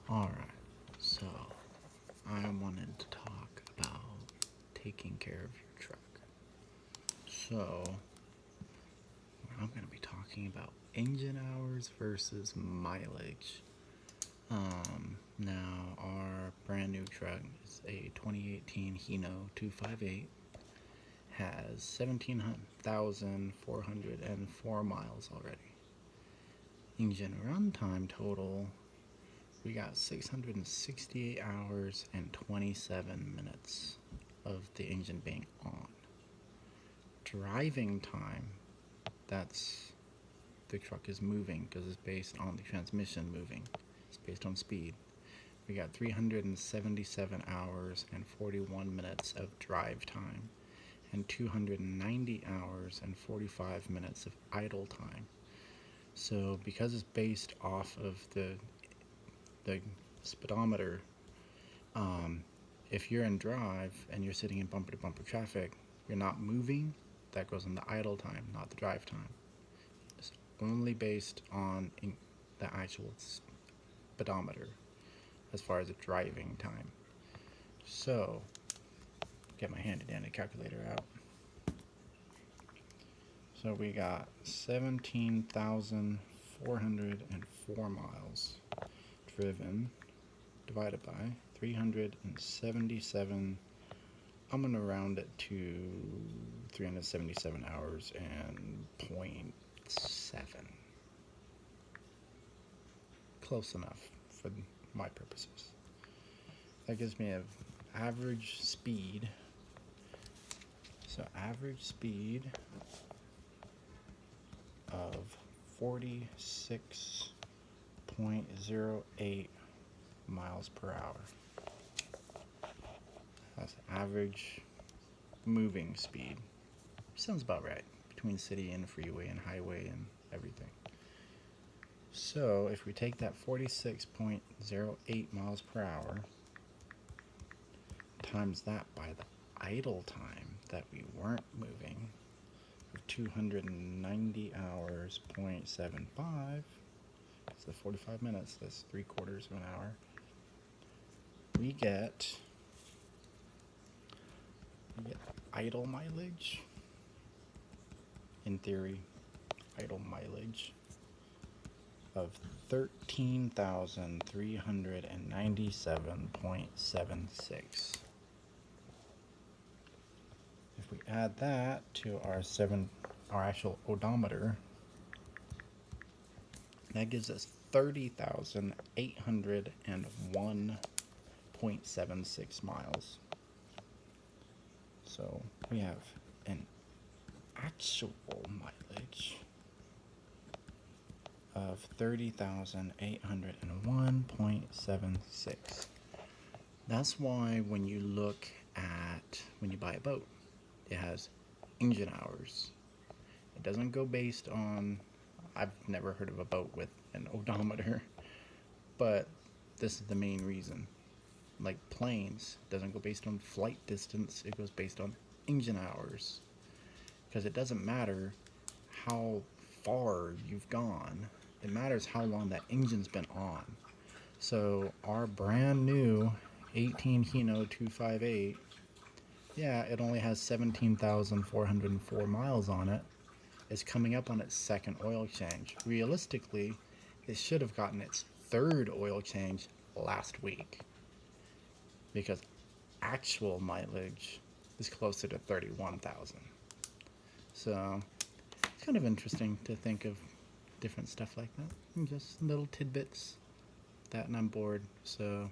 Alright, so I wanted to talk about taking care of your truck. So, I'm going to be talking about engine hours versus mileage. Now, our brand new truck is a 2018 Hino 258, has 17,404 miles already. Engine runtime total, we got 668 hours and 27 minutes of the engine being on. Driving time, that's the truck is moving because it's based on the transmission moving. It's based on speed. We got 377 hours and 41 minutes of drive time and 290 hours and 45 minutes of idle time. So because it's based off of the speedometer, if you're in drive and you're sitting in bumper to bumper traffic, you're not moving, that goes in the idle time, not the drive time. It's only based on the actual speedometer as far as the driving time. So, get my handy dandy calculator out. So we got 17,404 miles driven divided by 377. I'm going to round it to 377 hours and 0.7. Close enough for my purposes. That gives me an average speed. So average speed of 46.08 miles per hour. That's average moving speed. Sounds about right, between city and freeway and highway and everything. So if we take that 46.08 miles per hour times that by the idle time that we weren't moving of 290 hours, 0.75, so 45 minutes, that's 3/4 of an hour, we get idle mileage. In theory, idle mileage of 13,397.76. If we add that to our actual odometer, that gives us 30,801.76 miles. So we have an actual mileage of 30,801.76. That's why when you buy a boat, it has engine hours. It doesn't go based on, I've never heard of a boat with an odometer, but this is the main reason. Like planes, it doesn't go based on flight distance, it goes based on engine hours. Because it doesn't matter how far you've gone, it matters how long that engine's been on. So our brand new 18 Hino 258, yeah, it only has 17,404 miles on it. It's coming up on its second oil change. Realistically, it should have gotten its third oil change last week, because actual mileage is closer to 31,000. So it's kind of interesting to think of different stuff like that, and just little tidbits that, and I'm bored, so